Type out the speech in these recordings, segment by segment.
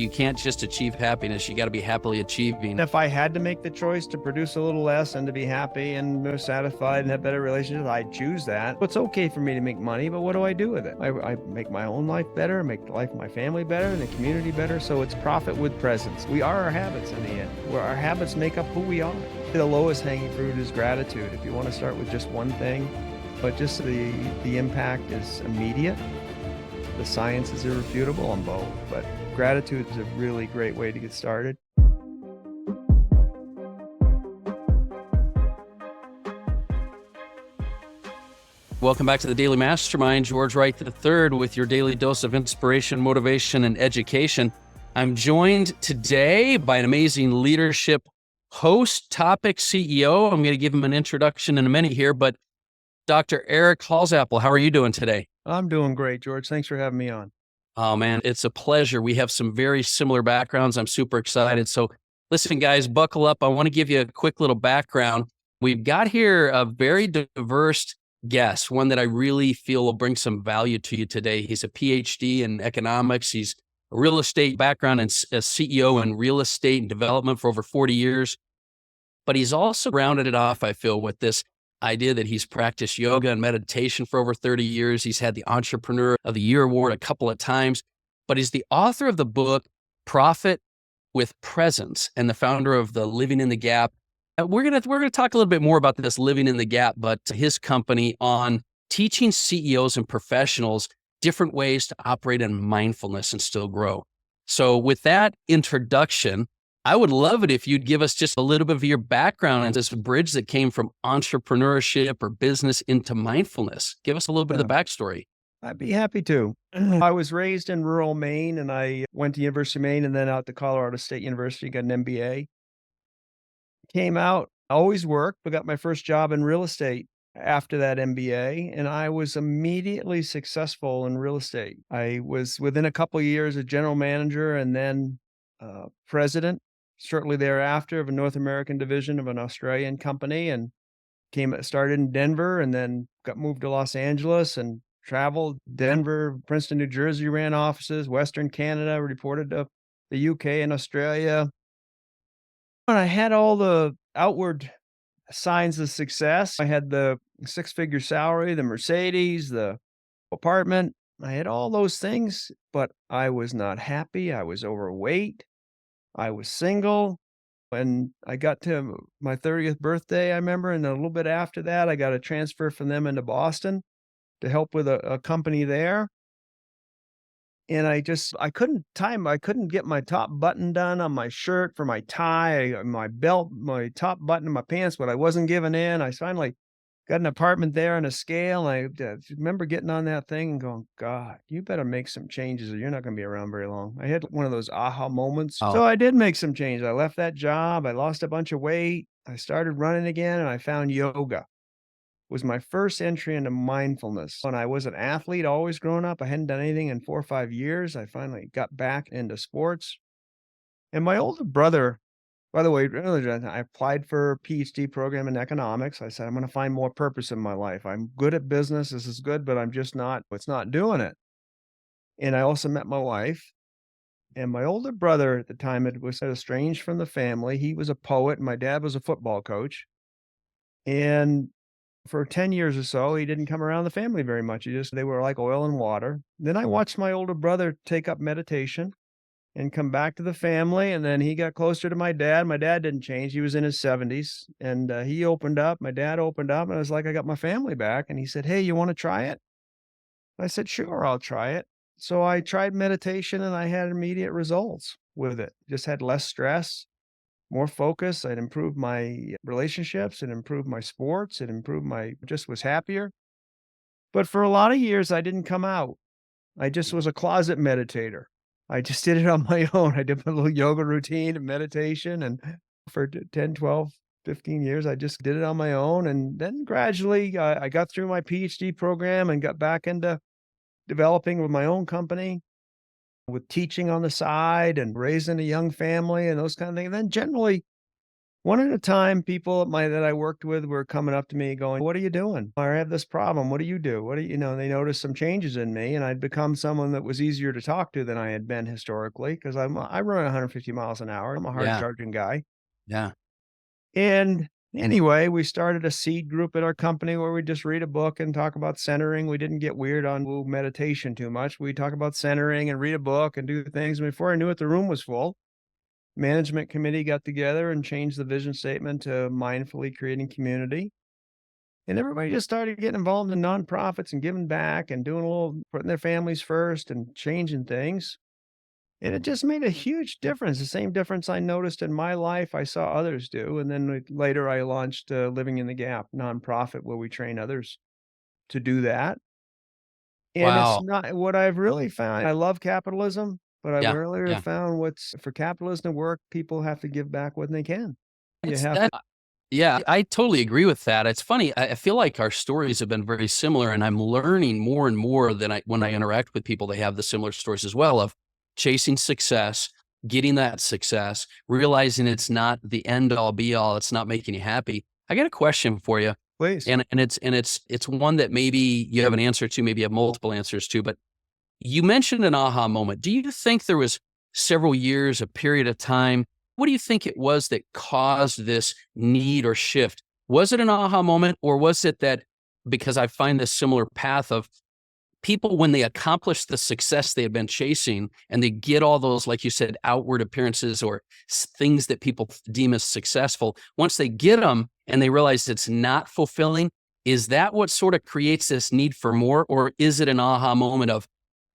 You can't just achieve happiness. You got to be happily achieving. If I had to make the choice to produce a little less and to be happy and more satisfied and have better relationships, I'd choose that. It's okay for me to make money, but what do I do with it? I make my own life better, make the life of my family better, and the community better. So it's profit with presence. We are our habits in the end, where our habits make up who we are. The lowest hanging fruit is gratitude. If you want to start with just one thing, but just the impact is immediate. The science is irrefutable on both, but gratitude is a really great way to get started. Welcome back to the Daily Mastermind. George Wright III with your daily dose of inspiration, motivation, and education. I'm joined today by an amazing leadership host, topic CEO. I'm going to give him an introduction in a minute here, but Dr. Eric Holsapple, how are you doing today? I'm doing great, George. Thanks for having me on. Oh, man, it's a pleasure. We have some very similar backgrounds. I'm super excited. So listen, guys, buckle up. I want to give you a quick little background. We've got here a very diverse guest, one that I really feel will bring some value to you today. He's a PhD in economics. He's a real estate background and a CEO in real estate and development for over 40 years. But he's also rounded it off, I feel, with this idea that he's practiced yoga and meditation for over 30 years. He's had the Entrepreneur of the Year award a couple of times, but he's the author of the book, Profit with Presence, and the founder of the Living in the Gap. We're gonna talk a little bit more about this Living in the Gap, but his company on teaching CEOs and professionals different ways to operate in mindfulness and still grow. So with that introduction, I would love it if you'd give us just a little bit of your background and this bridge that came from entrepreneurship or business into mindfulness. Give us a little bit of the backstory. I'd be happy to. I was raised in rural Maine, and I went to University of Maine and then out to Colorado State University, got an MBA. Came out, always worked, but got my first job in real estate after that MBA, and I was immediately successful in real estate. I was within a couple of years a general manager and then president shortly thereafter of a North American division of an Australian company, and started in Denver and then got moved to Los Angeles and traveled Denver, Princeton, New Jersey, ran offices, Western Canada, reported to the UK and Australia. And I had all the outward signs of success. I had the six-figure salary, the Mercedes, the apartment. I had all those things, but I was not happy. I was overweight. I was single. When I got to my 30th birthday, I remember, and a little bit after that, I got a transfer from them into Boston to help with a company there. And I couldn't get my top button done on my shirt for my tie, my belt, my top button of my pants, but I wasn't giving in. I finally got an apartment there on a scale. I remember getting on that thing and going, God, you better make some changes or you're not going to be around very long. I had one of those aha moments. Oh. So I did make some changes. I left that job. I lost a bunch of weight. I started running again, and I found yoga. It was my first entry into mindfulness. When I was an athlete, always growing up, I hadn't done anything in 4 or 5 years. I finally got back into sports. And my older brother, by the way, I applied for a PhD program in economics. I said, I'm going to find more purpose in my life. I'm good at business. This is good, but it's not doing it. And I also met my wife. And my older brother at the time, it was estranged from the family. He was a poet, and my dad was a football coach. And for 10 years or so, he didn't come around the family very much. They were like oil and water. Then I watched my older brother take up meditation and come back to the family. And then he got closer to my dad. My dad didn't change. He was in his 70s, and he opened up. My dad opened up, and I was like, I got my family back. And he said, hey, you want to try it? I said, sure, I'll try it. So I tried meditation, and I had immediate results with it. Just had less stress, more focus. I'd improved my relationships. It improved my sports. Just was happier. But for a lot of years, I didn't come out. I just was a closet meditator. I just did it on my own. I did my little yoga routine and meditation. And for 10, 12, 15 years, I just did it on my own. And then gradually I got through my PhD program and got back into developing with my own company, with teaching on the side and raising a young family and those kind of things. And then generally One at a time, people that I worked with were coming up to me going, "What are you doing? I have this problem. What do you do? What do you know?" They noticed some changes in me, and I'd become someone that was easier to talk to than I had been historically because I run 150 miles an hour. I'm a hard Yeah. charging guy. Yeah. And anyway, we started a seed group at our company where we just read a book and talk about centering. We didn't get weird on meditation too much. We talk about centering and read a book and do things. And before I knew it, the room was full. Management committee got together and changed the vision statement to mindfully creating community. And everybody just started getting involved in nonprofits and giving back and doing a little, putting their families first and changing things. And it just made a huge difference. The same difference I noticed in my life, I saw others do. And then later I launched Living in the Gap nonprofit where we train others to do that. And it's Wow. not what I've really found. I love capitalism, but I've Yeah. earlier Yeah. found what's for capitalism to work, people have to give back when they can. You It's have that to. Yeah, I totally agree with that. It's funny. I feel like our stories have been very similar, and I'm learning more and more than when I interact with people. They have the similar stories as well of chasing success, getting that success, realizing it's not the end all be all. It's not making you happy. I got a question for you, Please. and it's one that maybe you have an answer to, maybe you have multiple answers to, but you mentioned an aha moment. Do you think there was several years, a period of time? What do you think it was that caused this need or shift? Was it an aha moment, or was it that because I find this similar path of people when they accomplish the success they have been chasing and they get all those, like you said, outward appearances or things that people deem as successful, once they get them and they realize it's not fulfilling, is that what sort of creates this need for more? Or is it an aha moment of,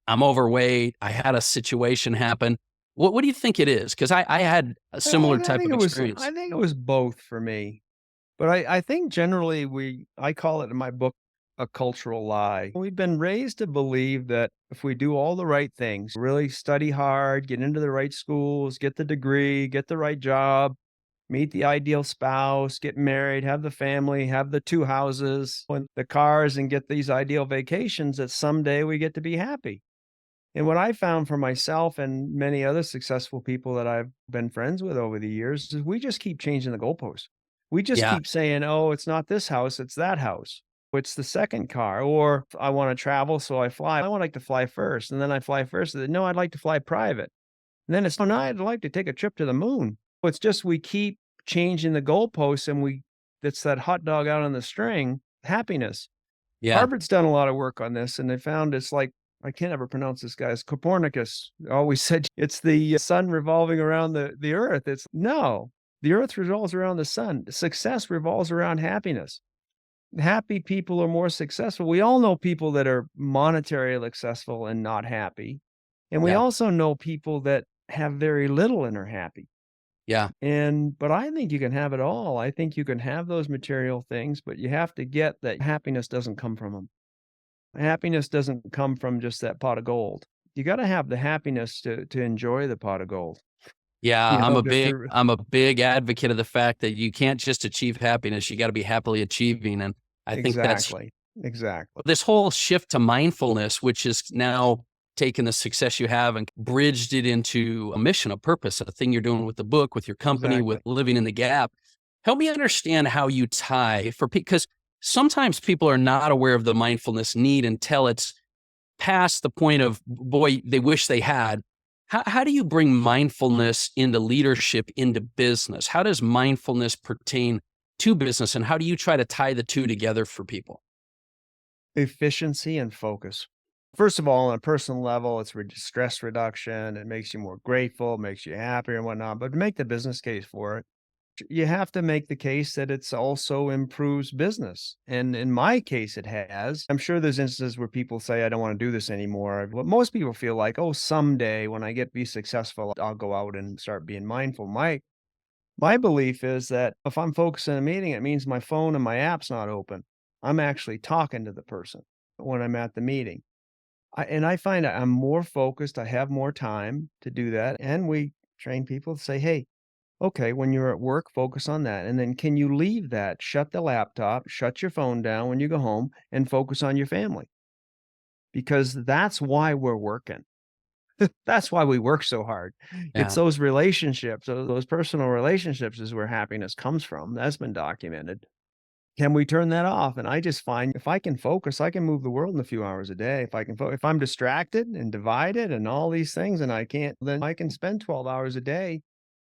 I'm overweight. I had a situation happen. What do you think it is? Because I had a similar I type think of it was I experience. think it was both for me. But I think generally I call it in my book a cultural lie. We've been raised to believe that if we do all the right things, really study hard, get into the right schools, get the degree, get the right job, meet the ideal spouse, get married, have the family, have the 2 houses and the cars, and get these ideal vacations, that someday we get to be happy. And what I found for myself and many other successful people that I've been friends with over the years is we just keep changing the goalposts. We just Yeah, keep saying, "Oh, it's not this house, it's that house. It's the second car." Or I want to travel, so I fly. I would like to fly first. And then I fly first. And then, no, I'd like to fly private. And then it's, "Oh, no, I'd like to take a trip to the moon." It's just we keep changing the goalposts, and it's that hot dog out on the string, happiness. yeah, Harvard's done a lot of work on this, and they found it's like I can't ever pronounce this guy's Copernicus always said it's the sun revolving around the earth. It's no, the earth revolves around the sun. Success revolves around happiness. Happy people are more successful. We all know people that are monetarily successful and not happy. And we yeah, also know people that have very little and are happy. yeah, But I think you can have it all. I think you can have those material things, but you have to get that happiness doesn't come from them. Happiness doesn't come from just that pot of gold. You gotta have the happiness to enjoy the pot of gold. yeah. You know, to I'm a big advocate of the fact that you can't just achieve happiness. You got to be happily achieving, and I think that's exactly, exactly, this whole shift to mindfulness, which is now taken the success you have and bridged it into a mission, a purpose, a thing you're doing with the book, with your company, with exactly. living in the gap. Help me understand how you tie for because sometimes people are not aware of the mindfulness need until it's past the point of boy, they wish they had. How do you bring mindfulness into leadership, into business? How does mindfulness pertain to business, and how do you try to tie the two together for people? Efficiency and focus. First of all, on a personal level, it's stress reduction. It makes you more grateful, makes you happier and whatnot. But to make the business case for it, you have to make the case that it's also improves business. And in my case, it has. I'm sure there's instances where people say, I don't want to do this anymore. But most people feel like, oh, someday when I get be successful, I'll go out and start being mindful. My belief is that if I'm focused in a meeting, it means my phone and my app's not open. I'm actually talking to the person when I'm at the meeting. I find I'm more focused. I have more time to do that. And we train people to say, hey, okay, when you're at work, focus on that. And then can you leave that? Shut the laptop, shut your phone down when you go home and focus on your family because that's why we're working. That's why we work so hard. It's Yeah. those relationships, those personal relationships is where happiness comes from. That's been documented. Can we turn that off? And I just find if I can focus, I can move the world in a few hours a day. If I can, if I'm distracted and divided and all these things, and I can't, then I can spend 12 hours a day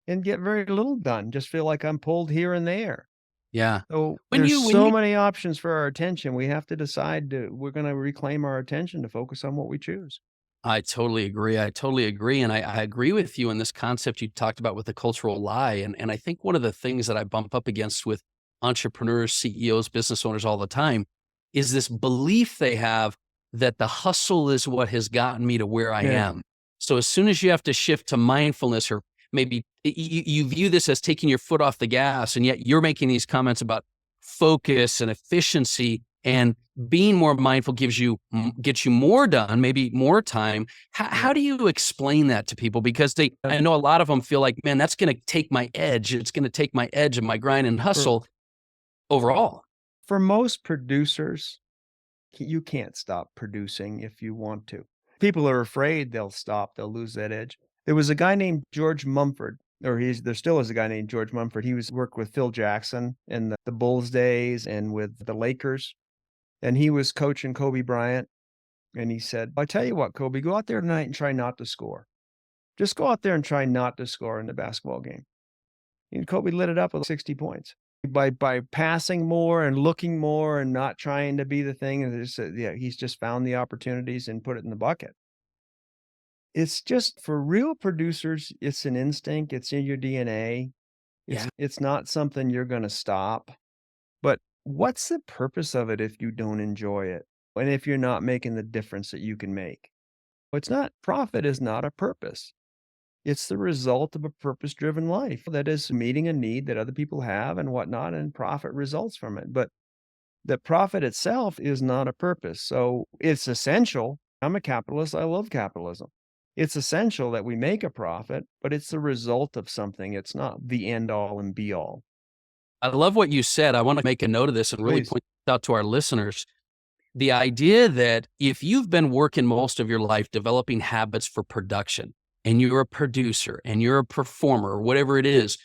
and get very little done. Just feel like I'm pulled here and there. Yeah. So When there's you when so you many options for our attention. We have to decide we're going to reclaim our attention to focus on what we choose. I totally agree. I totally agree. And I agree with you in this concept you talked about with the cultural lie. And I think one of the things that I bump up against with entrepreneurs, CEOs, business owners all the time is this belief they have that the hustle is what has gotten me to where I Yeah. am. So as soon as you have to shift to mindfulness, or maybe you view this as taking your foot off the gas, and yet you're making these comments about focus and efficiency, and being more mindful gets you more done, maybe more time. Yeah. How do you explain that to people? Because I know a lot of them feel like, man, that's going to take my edge. It's going to take my edge of my grind and For, hustle overall. for most producers, you can't stop producing if you want to. People are afraid they'll stop, they'll lose that edge. There was a guy named George Mumford, or there still is a guy named George Mumford. He was worked with Phil Jackson in the Bulls days and with the Lakers. And he was coaching Kobe Bryant. And he said, I tell you what, Kobe, go out there tonight and try not to score. Just go out there and try not to score in the basketball game. And Kobe lit it up with 60 points. By passing more and looking more and not trying to be the thing, and he's just found the opportunities and put it in the bucket. It's just for real producers, it's an instinct, it's in your DNA. Yeah. It's not something you're gonna stop. But what's the purpose of it if you don't enjoy it? And if you're not making the difference that you can make? It's not profit is not a purpose. It's the result of a purpose-driven life that is meeting a need that other people have and whatnot, and profit results from it. But the profit itself is not a purpose. So it's essential. I'm a capitalist. I love capitalism. It's essential that we make a profit, but it's the result of something. It's not the end all and be all. I love what you said. I want to make a note of this and really Please. point this out to our listeners. The idea that if you've been working most of your life developing habits for production, and you're a producer and you're a performer, or whatever it is,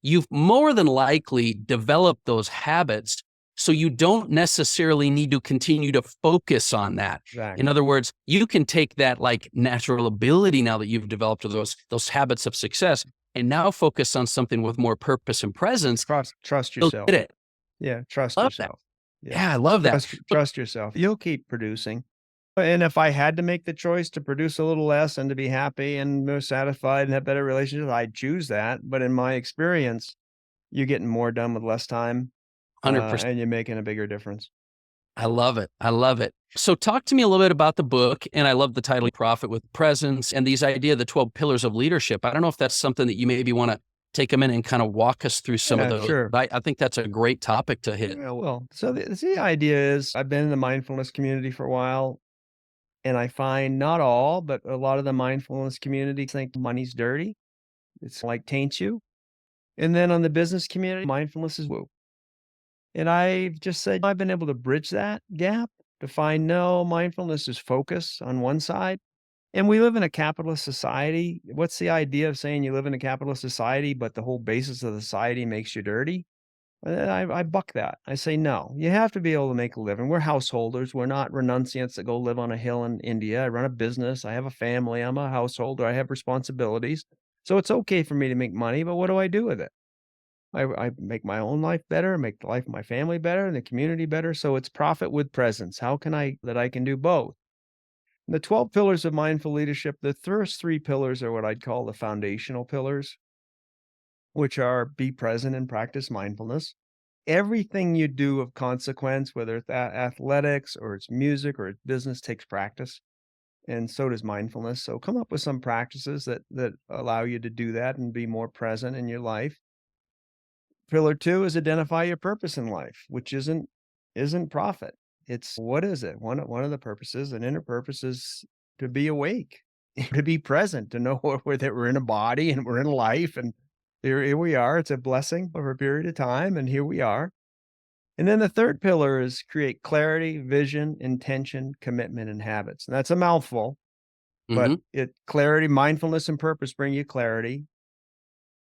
you've more than likely developed those habits. So you don't necessarily need to continue to focus on that. In Exactly. other words, you can take that like natural ability now that you've developed those habits of success, and now focus on something with more purpose and presence. Trust You'll yourself. get it. Yeah, trust Love that. yourself. Yeah. Yeah, I love that. Trust yourself. You'll keep producing. And if I had to make the choice to produce a little less and to be happy and more satisfied and have better relationships, I'd choose that. But in my experience, you're getting more done with less time, 100%. and you're making a bigger difference. I love it. I love it. So talk to me a little bit about the book. And I love the title Profit with Presence and these idea of the 12 pillars of leadership. I don't know if that's something that you maybe want to take a minute and kind of walk us through some of Yeah, those. sure. I think that's a great topic to hit. Yeah, well, so the idea is I've been in the mindfulness community for a while, and I find not all, but a lot of the mindfulness community think money's dirty. It's like taints you. And then on the business community, mindfulness is woo. And I've just said I've been able to bridge that gap to find no, mindfulness is focus on one side. And we live in a capitalist society. What's the idea of saying you live in a capitalist society, but the whole basis of the society makes you dirty? I buck that. I say, no, you have to be able to make a living. We're householders. We're not renunciants that go live on a hill in India. I run a business. I have a family. I'm a householder. I have responsibilities. So it's okay for me to make money, but what do I do with it? I make my own life better, make the life of my family better, and the community better. So it's profit with presence. How can I can do both? The 12 pillars of mindful leadership, the first three pillars are what I'd call the foundational pillars, which are be present and practice mindfulness. Everything you do of consequence, whether it's athletics or it's music or it's business, takes practice. And so does mindfulness. So come up with some practices that allow you to do that and be more present in your life. Pillar 2 is identify your purpose in life, which isn't profit. It's what is it? One of the purposes, an inner purpose is to be awake, to be present, to know that we're in a body and we're in life, and here we are. It's a blessing over a period of time, and here we are. And then the third pillar is create clarity, vision, intention, commitment, and habits. And that's a mouthful, but Hmm. clarity, mindfulness, and purpose bring you clarity.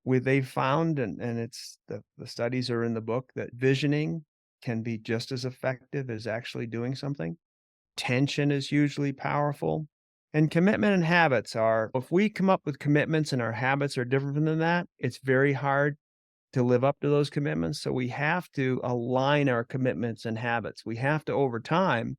They found, and it's the studies are in the book, that visioning can be just as effective as actually doing something. Tension is hugely powerful. And commitment and habits are, if we come up with commitments and our habits are different than that, it's very hard to live up to those commitments. So we have to align our commitments and habits. We have to, over time,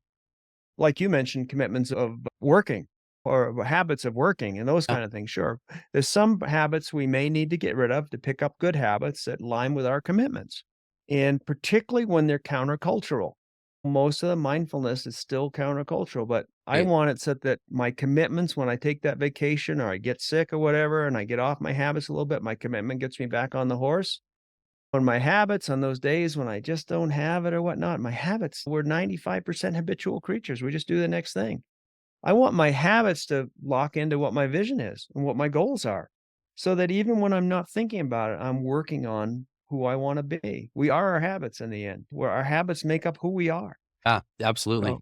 like you mentioned, commitments of working or habits of working and those Yeah. kind of things. Sure. There's some habits we may need to get rid of to pick up good habits that align with our commitments. And particularly when they're countercultural. Most of the mindfulness is still countercultural, but I Right. want it so that my commitments, when I take that vacation or I get sick or whatever, and I get off my habits a little bit, my commitment gets me back on the horse. On my habits, on those days when I just don't have it or whatnot, my habits, we're 95% habitual creatures. We just do the next thing. I want my habits to lock into what my vision is and what my goals are, so that even when I'm not thinking about it, I'm working on who I want to be. We are our habits in the end, where our habits make up who we are. Ah, So, absolutely.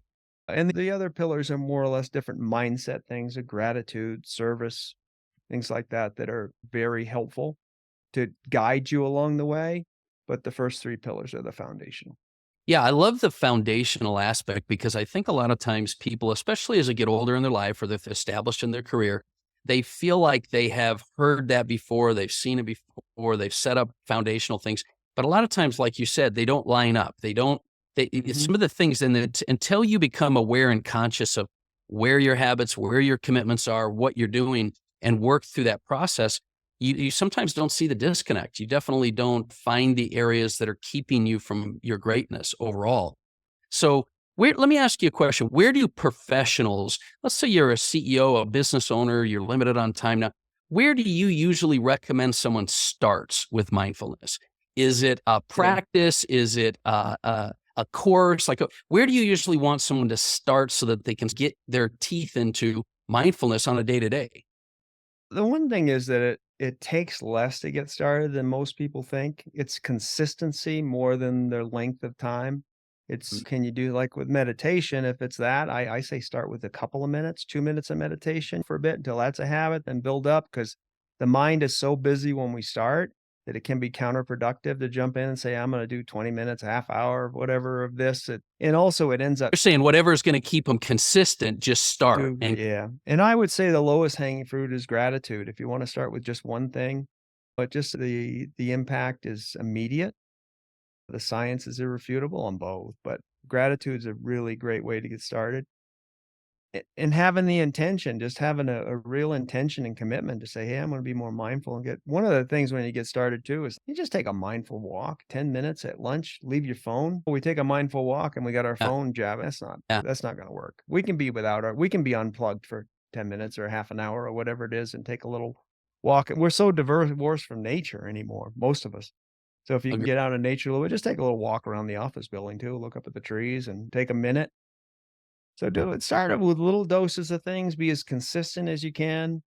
and the other pillars are more or less different mindset things of gratitude, service, things like that, that are very helpful to guide you along the way, but the first 3 pillars are the foundational. Yeah, I love the foundational aspect because I think a lot of times people, especially as they get older in their life or they're established in their career, they feel like they have heard that before, they've seen it before, they've set up foundational things. But a lot of times, like you said, they don't line up. They don't, it's Mhm. some of the things, and until you become aware and conscious of where your habits, where your commitments are, what you're doing, and work through that process, you sometimes don't see the disconnect. You definitely don't find the areas that are keeping you from your greatness overall. So, let me ask you a question. Where do professionals, let's say you're a CEO, a business owner, you're limited on time now, where do you usually recommend someone starts with mindfulness? Is it a Good. practice? Is it a course? Where do you usually want someone to start so that they can get their teeth into mindfulness on a day to day? The one thing is that it takes less to get started than most people think. It's consistency more than the length of time. It's, can you do, like with meditation, if it's that, I say start with a couple of minutes, 2 minutes of meditation for a bit until that's a habit, then build up, because the mind is so busy when we start that it can be counterproductive to jump in and say, I'm going to do 20 minutes, a half hour, whatever of this. And also it ends up You're saying whatever is gonna keep them consistent, just start, do, and yeah, and I would say the lowest hanging fruit is gratitude. If you wanna start with just one thing, but just the impact is immediate. The science is irrefutable on both, but gratitude is a really great way to get started. And having the intention, just having a real intention and commitment to say, "Hey, I'm gonna be more mindful," and get one of the things when you get started too is you just take a mindful walk, 10 minutes at lunch, leave your phone. We take a mindful walk and we got our yeah, phone jabbing. yeah, That's not gonna work. We can be unplugged for 10 minutes or half an hour or whatever it is and take a little walk. And we're so divorced from nature anymore, most of us. So if you can agree. get out in nature a little bit, just take a little walk around the office building too, look up at the trees and take a minute. So do it. Start it with little doses of things, be as consistent as you can.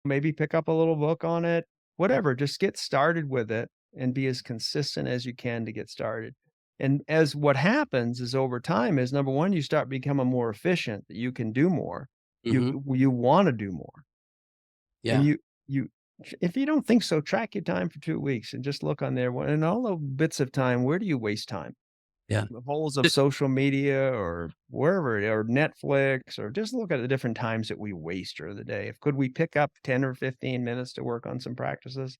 Maybe pick up a little book on it, whatever. Just get started with it and be as consistent as you can to get started. And as what happens is over time is number one, you start becoming more efficient, that you can do more. Mhm, You want to do more. And yeah. you if you don't think so, track your time for 2 weeks and just look on there. And all the bits of time, where do you waste time? Yeah. The holes of social media or wherever, or Netflix, or just look at the different times that we waste during the day. If could we pick up 10 or 15 minutes to work on some practices?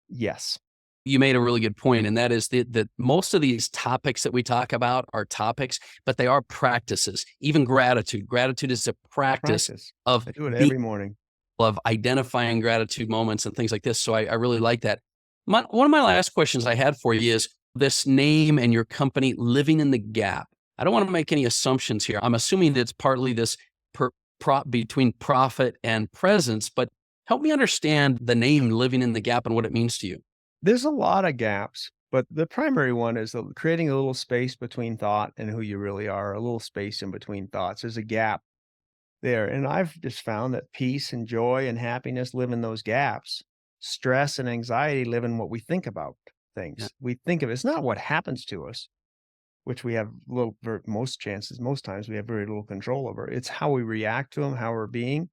Yes. You made a really good point, and that is that most of these topics that we talk about are topics, but they are practices. Even gratitude. Gratitude is a practice Practice. of I do it being every morning. of identifying gratitude moments and things like this. So I really like that. One of my last questions I had for you is this name and your company, Living in the Gap. I don't want to make any assumptions here. I'm assuming that it's partly this per, between profit and presence, but help me understand the name Living in the Gap and what it means to you. There's a lot of gaps, but the primary one is creating a little space between thought and who you really are, a little space in between thoughts. There's a gap there. And I've just found that peace and joy and happiness live in those gaps. Stress and anxiety live in what we think about Yeah. things. We think of it's not what happens to us, which we have most times we have very little control over. It's how we react to them, how we're being.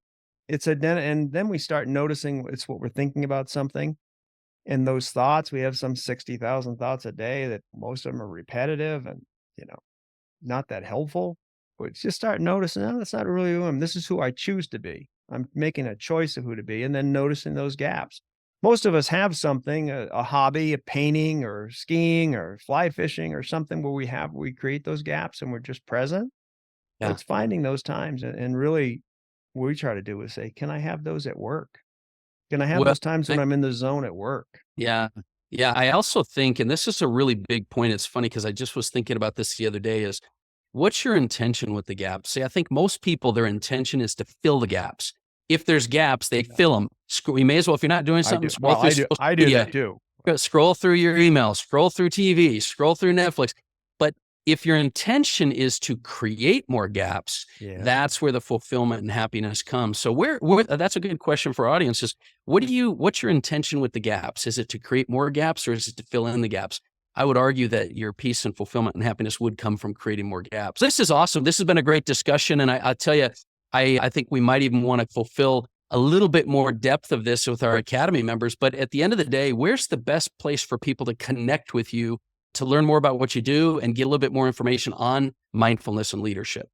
and then we start noticing it's what we're thinking about something. And those thoughts, we have some 60,000 thoughts a day that most of them are repetitive and, you know, not that helpful. But just start noticing, oh, that's not really who I am. This is who I choose to be. I'm making a choice of who to be, and then noticing those gaps. Most of us have something, a hobby, a painting or skiing or fly fishing or something where we create those gaps and we're just present. But Yeah. it's finding those times and really what we try to do is say, can I have those at work? Can I have Well, those times when I, I'm in the zone at work? yeah. Yeah. I also think, and this is a really big point. It's funny because I just was thinking about this the other day is what's your intention with the gaps? See, I think most people, their intention is to fill the gaps. If there's gaps, they Yeah. fill them. We may as well, if you're not doing I something, do. scroll Well, through I do. social I do media. that too. Scroll through your email, scroll through TV, scroll through Netflix. But if your intention is to create more gaps, Yeah. that's where the fulfillment and happiness comes. So that's a good question for our audience is what's your intention with the gaps? Is it to create more gaps or is it to fill in the gaps? I would argue that your peace and fulfillment and happiness would come from creating more gaps. This is awesome. This has been a great discussion. And I'll tell you, I think we might even want to fulfill a little bit more depth of this with our Academy members. But at the end of the day, where's the best place for people to connect with you to learn more about what you do and get a little bit more information on mindfulness and leadership?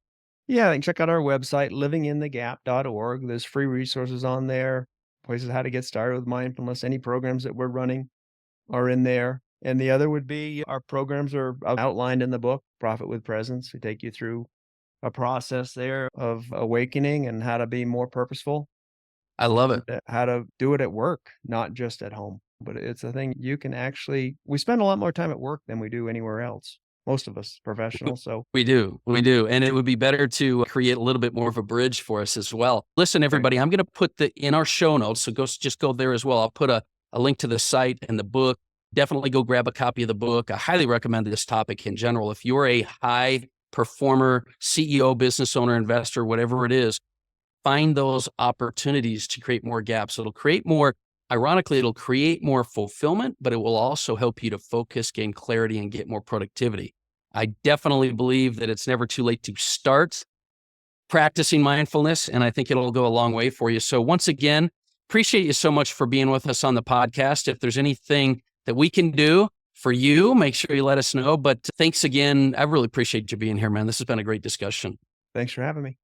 Yeah, and check out our website, livinginthegap.org. There's free resources on there, places how to get started with mindfulness. Any programs that we're running are in there. And the other would be our programs are outlined in the book, Profit with Presence. We take you through a process there of awakening and how to be more purposeful, I love it. how to do it at work, not just at home. But it's a thing you can actually, we spend a lot more time at work than we do anywhere else. Most of us professionals. So, We do. We do. And it would be better to create a little bit more of a bridge for us as well. Listen, everybody, I'm going to put in our show notes. So just go there as well. I'll put a link to the site and the book. Definitely go grab a copy of the book. I highly recommend this topic in general. If you're a high performer, CEO, business owner, investor, whatever it is, find those opportunities to create more gaps. It'll create more, ironically, it'll create more fulfillment, but it will also help you to focus, gain clarity, and get more productivity. I definitely believe that it's never too late to start practicing mindfulness, and I think it'll go a long way for you. So once again, appreciate you so much for being with us on the podcast. If there's anything that we can do for you, make sure you let us know. But thanks again. I really appreciate you being here, man. This has been a great discussion. thanks for having me.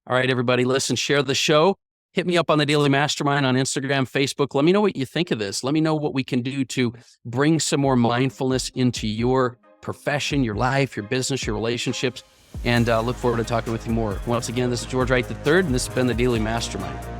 All right, everybody, listen, share the show. Hit me up on the Daily Mastermind on Instagram, Facebook. Let me know what you think of this. Let me know what we can do to bring some more mindfulness into your profession, your life, your business, your relationships, and look forward to talking with you more. Once again, this is George Wright III, and this has been the Daily Mastermind.